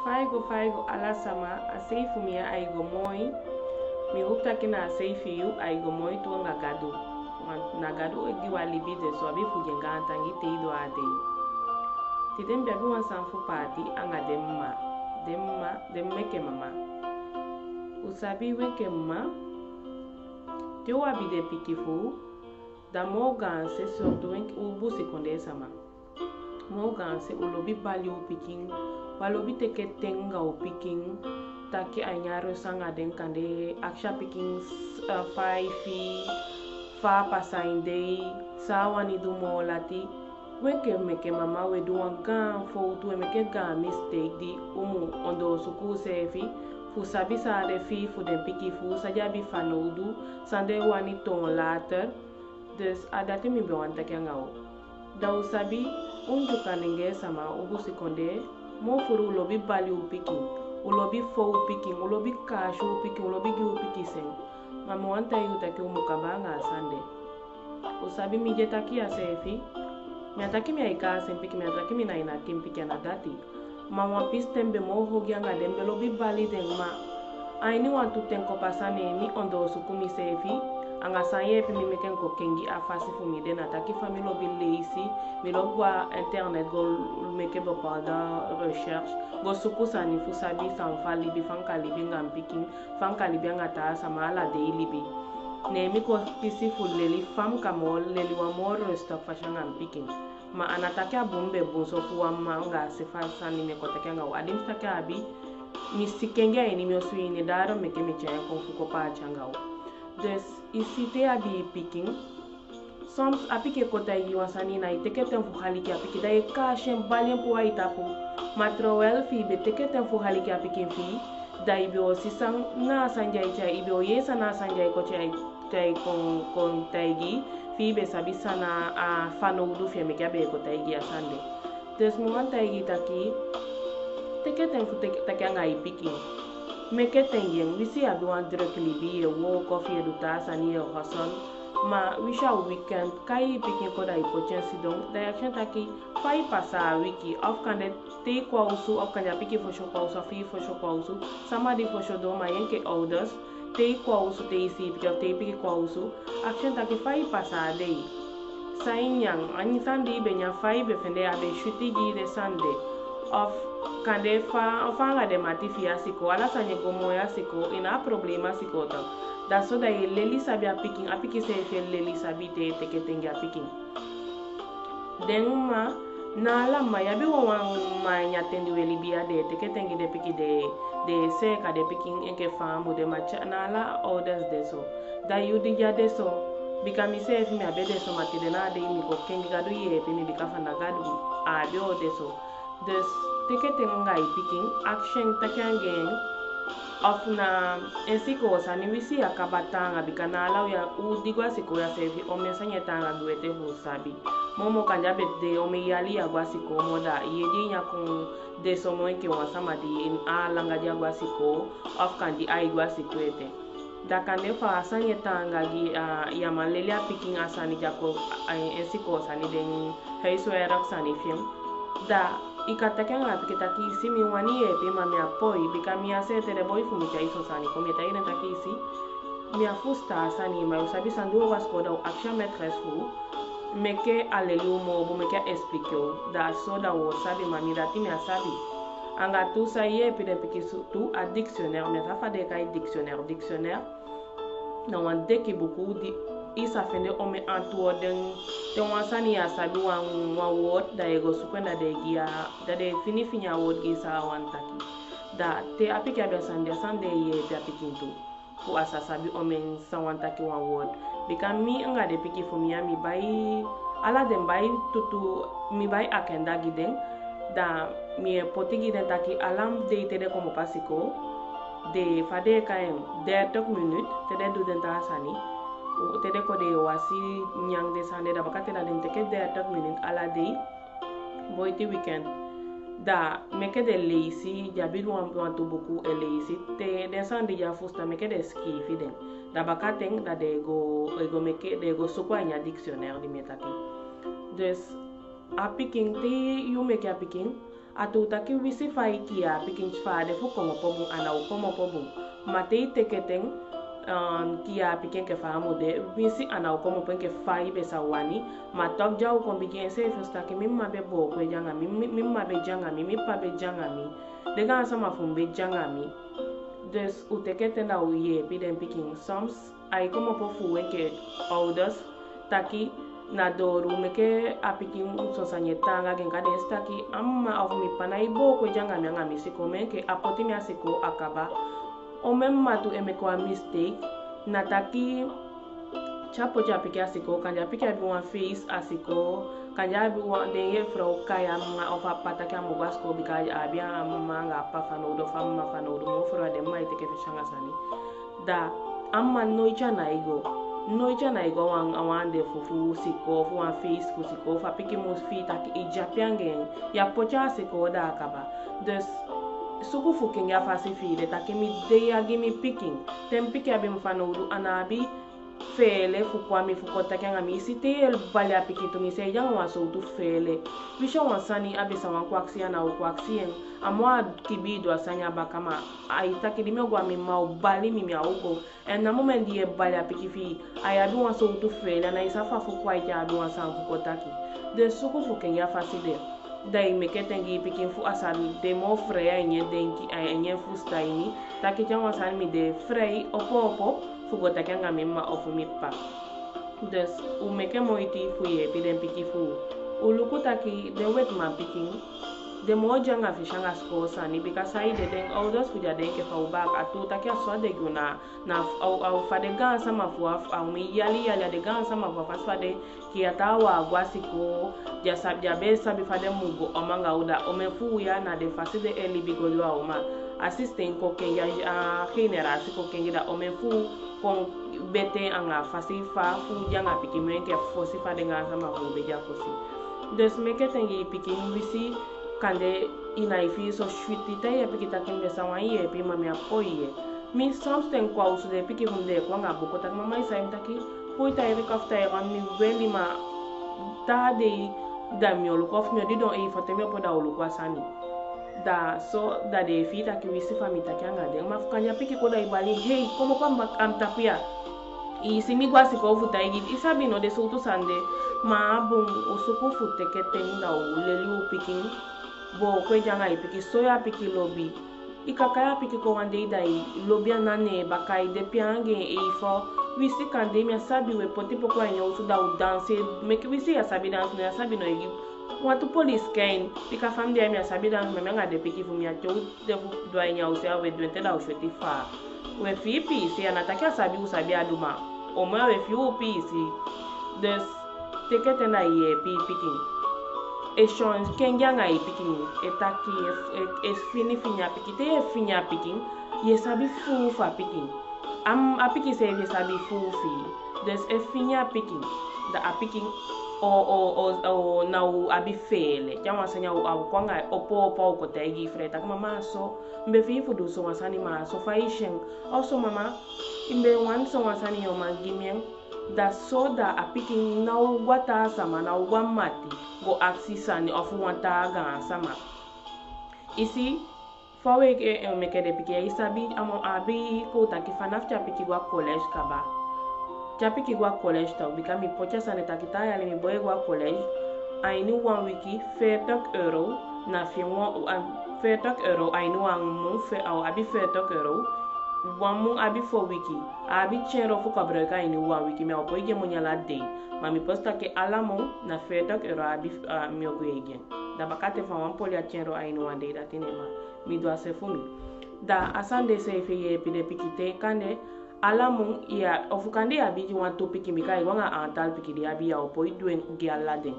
faigo ala sama asei fumia aigo moi mi hupta kina asei fiu aigo moi tu ngagadu egi walibi de so abi fujenga antangi teido ade tidem biabi wan sanfu pati anga demma ke mama usabi weke mama teu abide pikifu da moganse surtout ubu secondaire sama moganse ulobi bali upiking walobi teke tenga upiking taki anyaro sanga den kande aksha piking fi fa pasainde sawani du molati weke meke mama we du gan fo tu meke gan mistake di ondo suku sefi fu sabi sa de fi fu den pikifu sajabi fanodu sande wani ton later des adati mi bewanta kengao da usabi unjukanenge sama ubu secondaire mo furu ulobi bali upiking ulobi fo upiking ulobi kashu upiking ulobi gi upiki sen mama wanta yuta ke umukabanga sande usabi mi jetaki asefi mi ataki mi aika sempiki mi ataki mi na kimpiki anadati mama pistembe mo hogi anga dembe lobi bali dengma aini wantu tenko pasane ni ondo sukumi sefi anga sanye pi mi meken ko kengi afasi fu mi den ataki familo bi leisi mi logwa internet go meke bo pada recherche go suku sani fu sabi san fali bi fankali bi ngam piking fankali bi ngata sama la de libi ne mi ko pisi fu leli fam kamol leli wa mor stock fashion ngam piking ma anataki abumbe bunso fu wa manga se fa sani me ko take nga adim take abi mi sikenge ni mi osuini daro meke mi chen ko fu ko pa changao des isite abi picking soms apike kota yi wasani na iteketen fu haliki apike da ka shen balien po aitapu matrowel fi be teketen fu haliki apike fi da ibe osisan na sanjai cha ibe oyesa na sanjai ko chai kon taigi fi be sabisana a fano du fi me kabe ko taigi asande des moment taigi taki teketen fu takanga i picking meke tengen wisi abi wan directly bi wo coffee eduta sani e hoson ma wisha weekend kai pikin koda hypotensi donc da action taki fai pasa wiki of kande te kwa usu of kande piki fo shoko usu fi fo shoko usu sama di fo shodo ma yenke orders te kwa usu te isi piki kwa usu action taki fai pasa dei sainyang ani sandi benya fai be fende abe shuti gi de sande of kande fanga de matifia siko ala sanye gomo ya siko ina problema siko ta da so da leli sabi apiki se fe leli sabi te teke tenga picking den ma na la ma yabi wan ma nyatendi weli bia de teke tengi de piki de se ka de picking enke famu de macha na la orders de so da yudi ja de so bikami se fi mi abede so matide na de mi ko kengi gadu ye pe mi bikafa na gadu a de o de so des teke tenga i picking action takangen of na ensiko sani wisi akabatanga bikana ya udigwa siko ya sevi omesanya tanga gwete hu sabi momo kanja bede ome yali ya gwasiko moda yedi nya kun de somo ke wasama di in alanga ja gwasiko of kandi ai gwasiko ete dakane fa asanya tanga gi ya malelia picking asani jako ensiko sani den heiso era sani film da ikataka ngapike taki simi wani epe mami apoi bikami asete de boy fumi cha iso sani komi ta ina taki isi mi afusta sani ma usabi sandu waskoda action maîtresse fu meke alelu mo bu meke expliquer da soda wo sabi mami dati mi asabi anga tu sa ye pe de piki tu a dictionnaire mais rafa de kai dictionnaire na wan deki beaucoup di isa fende ome antuo den wansani ya sabi wan word da ego sukwenda de gia da de finifinya word gi sa wan taki da te apike abe sande ye te apikintu ku asa sabi ome sa wan taki wan word bikami nga de piki fumia mi bai ala den bai tutu mi bai akenda giden da mi potigi den taki alam de ite de como pasiko de fade kaen de 30 minutes te de du den ta sani tede ko de wasi nyang de sande da bakate la den teke de 30 minutes ala de boyti weekend da meke de leisi jabil wan to beaucoup e leisi te de sande ja fusta meke de ski fiden da bakate da de go meke de go sokwa nya dictionnaire di metaki des a picking te you make a picking atu taki wisi fai ki a picking fa de fu como pobu ana o como pobu matei teketeng ki a picking ke fa mode wisi ana o como pen ke fai be sawani ma tok jaw ko bigien se fusta ki mimma be bo ko janga mimma be janga mi pa be janga mi de ga sama fun be janga mi des utekete na uye biden picking soms ai como po fu ke others taki na doru meke apikin so sanyeta nga genga desta ki amma of mi panai bo ko janga mi nga misiko meke apoti mi asiko akaba o memma tu emeko a mistake na taki chapo japiki asiko kanja piki abi one face asiko kanja abi one de ye fro kaya ma of apata ka mo basko bika abi amma nga pa fano do famma fano do mo fro de mai teke fishanga sani da amma noicha na igo noija na igo wande fufu siko fu wan face fu siko fa piki mus fi taki ijapiangen ya pocha siko da akaba des suku fuking ya fasi fi de taki mi de ya gimi picking tem piki abi mfanodu anabi fele fu kwa mi fu kota kanga mi site el bali apiki to mi se jang wa so tu fele bisho wan sani abi sa wan kwaksi na o kwaksi en amwa kibido asanya bakama aita kidime gwa mi ma bali mi augo en na moment die bali apiki fi aya bi wan so tu fele na isa fa fu kwa ja bi wan san fu kota ki de suku fu kenya faside dai meketengi piki fu asani de mo freya enye denki enye fu staini taki jang san mi de frei opo fugota kanga mimma ofu mipa des umeke moiti fuye piden piki fu ulukutaki de wet man picking de moja nga fishanga skosa ni because I den others fuja den ke fa ubak atu taki aswa de guna na au fade gan sama fu au mi yali de gan sama fu fasfade ki atawa gwasiko jasabja be sabi fade mugo omanga uda omefu ya na de faside eli bigodo auma assistant ko kenga general ko kenga da omefu kon bete anga fasifa fu janga piki menke fosi fa de nga sama fu be jakosi des meketengi piki wisi kande inaifi so shwiti ta ya piki takimbe sawa ye pi mami apoye mi something kwa usude piki hunde kwa nga boko tak mama isa imtaki poita ere kafta e mi weli ma ta de da mi olukof mi odidon e fatemi opoda olukwa sani da so da de fita ki wisi famita kyanga de mafukanya piki koda ibali hey komo kwamba amtapia isimi gwasi ko futa igi isabi no de sotu sande ma bun usuku fute keten da uleli piki bo ko janga piki soya piki lobby ikakaya piki ko wande idai lobby anane bakai de piange e fo wisi kande mi asabi we poti poko enyo su da dance make wisi asabi dance no asabi no igi watu police kain pika family mi asabi dance me nga de piki fumi acho de do enya usia we dwente da ushoti fa we fipi si anataki asabi usabi aduma o ma we fiu pisi des tekete na ye piki eshon kenga ngai picking etaki es fini finya picking te finya picking yesabi fu fa picking am apiki se yesabi fu fi des e finya picking da apicking o na u abi fele jama sanya u kwanga opo ko tagi freta kama maso mbe fi fu do so wasani ma so faishen also mama imbe wan so wasani yo magimien da soda a picking na wata sama na wamati go aksisa ni ofu wanta ga sama isi fawe ke meke de piki isabi amo abi ko taki fanafcha piki gwa college kaba japiki gwa college to bikami pocha saneta kitaya mi boy gwa college aini 1 wiki €40 na fi €40 aini wan mu fe au abi €40 wamu abi 4 wiki abi chero fu kabro ka ini 1 wiki me opo ige munyala day mami posta ke alamo na €40 abi mi ogo ige da bakate fa wan poli a chero aini 1 day da tinema mi do asefumi da asande se fe ye pide pikite kane alamo ya ofukande abi ji wan topic mi kai wanga antal pikidi abi ya opo idwen ge aladen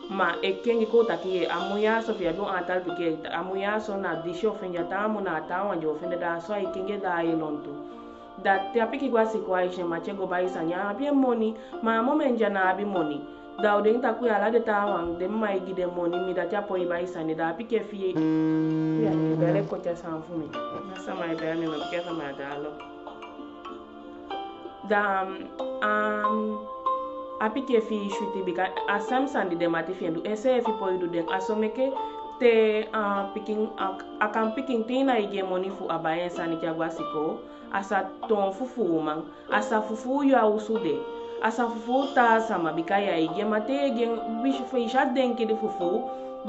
ma ekengi ko taki amuya so fi adu antal pike amuya so na disho fenja tamu na tawa jo fende da so ikenge da ilontu da te apiki kwa siku aisha machego baisa nya abi moni ma momenja na abi moni da odeng taku ya lade tawa de mai gide moni mi da chapo ibaisa ni da apike fi ya ni bele ko cha sanfumi na sama ibe mi mabike sama da alo da apike fi shuti bika asam sandi de mati fiendu ese fi poidu den asomeke te picking akan picking tina hegemoni fu abayen sani kiagwasiko asa ton fufu man asa fufu yo ausude asa fufu ta sama bikaya hegemate gen bishi fe jaden ki de fufu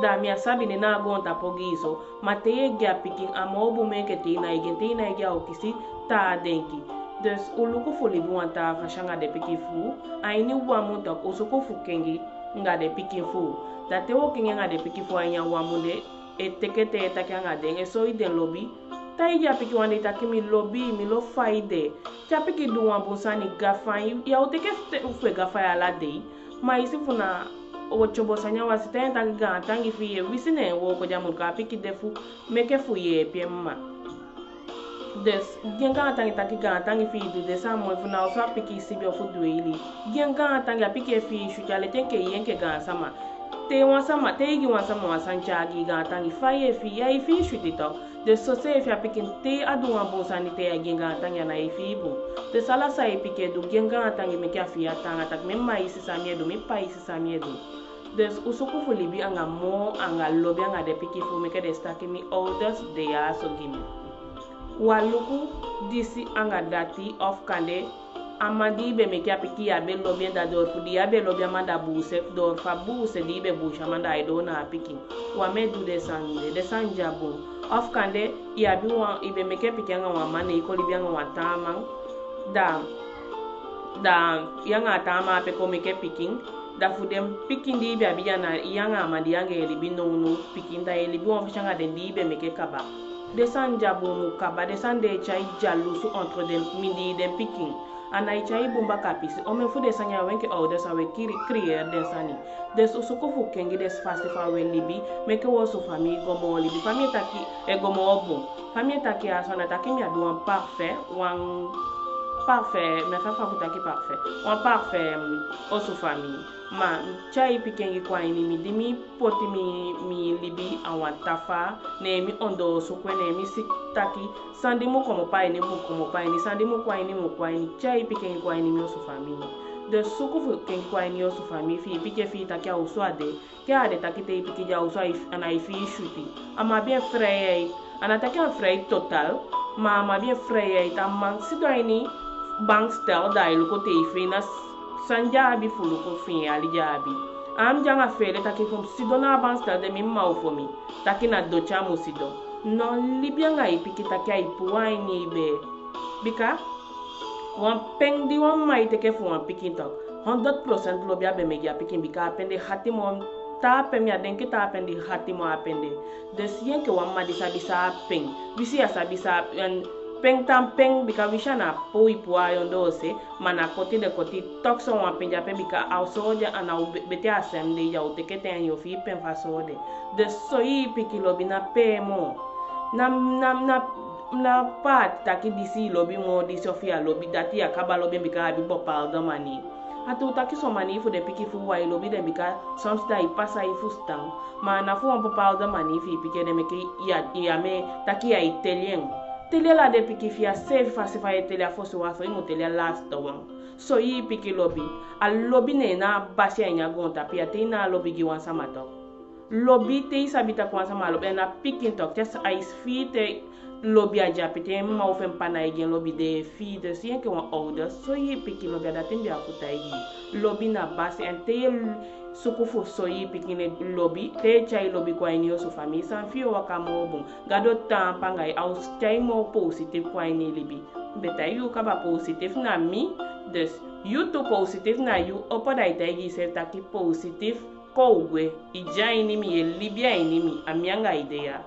da mi asabi ne na gonta pogiso mate gya picking amobu meke tina hege okisi ta denki des uluku fuli buanta fashanga de picking fu aini wa muta usuku fu kengi nga de picking fu da te wo kinga nga de picking fu anya wa munde e tekete takanga de e so iden lobby ta ija piki wande takimi lobby mi lo faide cha piki duwa bonsani gafa ya uteke ufwe gafa ya la dei ma isi funa ocho bosanya wasita tanga tangi fiye wisine wo ko jamul ka piki defu meke fuye piemma des genga tangi tangi fi du de sa mo funa so piki sibi ofu duili genga tangi piki fi shujale tenke yenke ga sama te wansama te igi wansama wasancha gi ga tangi faye fi ya fi shutito de sose fi apikin te adu wan bonsani te ya genga tangi na fi bu de sala sa epike du genga tangi me kia fi atanga tak memma isi samiedo me pa isi samiedo des usuku fulibi anga mo anga lobi anga de piki fu me ke de staki mi orders de ya so gimi waluku disi anga dati of kande amadi be me kia piki ya be lobi da dor fu dia be lobi amanda buse dor fa buse di be busha manda I do na piki wa me du de sanja bon of kande ya bi wa ibe me ke piki anga wa mane ko libi anga wa tamang da yanga tama pe ko me ke piking da fu dem piking di be abiyana yanga amadi yanga libi no piking da libi wa fashanga de di be me ke kaba de sanja bon kaba de sande chai jalusu entre dem mindi dem piking anai chai bumba kapisi ome fu de sanya wenke o de sawe krier de sani des usuko fu kengi des fasti fa we libi meke wo su famille gomo libi famille taki e gomo obo famille taki asona taki mi adu un parfait me fa fu taki un parfait o su famille ma chai pikengi kwa ini mi dimi poti mi libi awan tafa ne mi ondo su kwene mi taki sandi mo como pai ni mo como pai ni sandi mo kwa ini chai pikengi kwa ini mi o su famille de suku fu kengi kwa ini o su famille fi pike fi taki a uso ade ke ade taki te pike ja uso ana ifi shuti ama bien freye ana taki a freye total ma bien freye ta man sido ini bank stel da iluko te ifi na sanjabi fuluko fin ali jabi am janga fele taki fum sidona bansta de mimma ufomi taki na docha musido no libyanga ipiki taki ai puaini be bika wan peng di wan mai teke fu wan pikin tok 100% lobia be megia pikin bika apende hatimo ta pem ya denki ta apende hatimo apende de sien ke wan ma bisa peng bisi asabisa peng tam peng bika wishana poi pua yondo se mana koti de koti tokso wa penja pe bika ausoja ana bete assembly ya utekete an yo fi pen fasode de soi piki lobi na pemo na pat taki disi lobi mo di sofia lobi dati akaba lobi bika abi bopal do mani atu taki so mani fu de piki fu wa lobi de bika somsta I pasa I fu stang mana fu on bopal do mani fi piki de meke ya me taki ya italien tele la de piki fia save fasi fa tele fosu wa so tele last one so yi piki lobby al lobby ne na basi anya gonta pia te na lobby gi wan sama to lobby te sabita kwa sama lobby na piki tok just ice fit lobby aja pite ma ofem pana igen lobby de fi de sien ke wan order so yi piki lobby da tembi akuta yi lobby na basi en te sukufu so yi pikine lobby te chai lobby kwa ini o su famille san fio wakamo bon gado tampa ngai aus chai mo positive kwa ini libi beta yu kaba positive na mi des yu to positive na yu opoda itagi se taki positive ko gwe ija ini mi libia ini mi amianga idea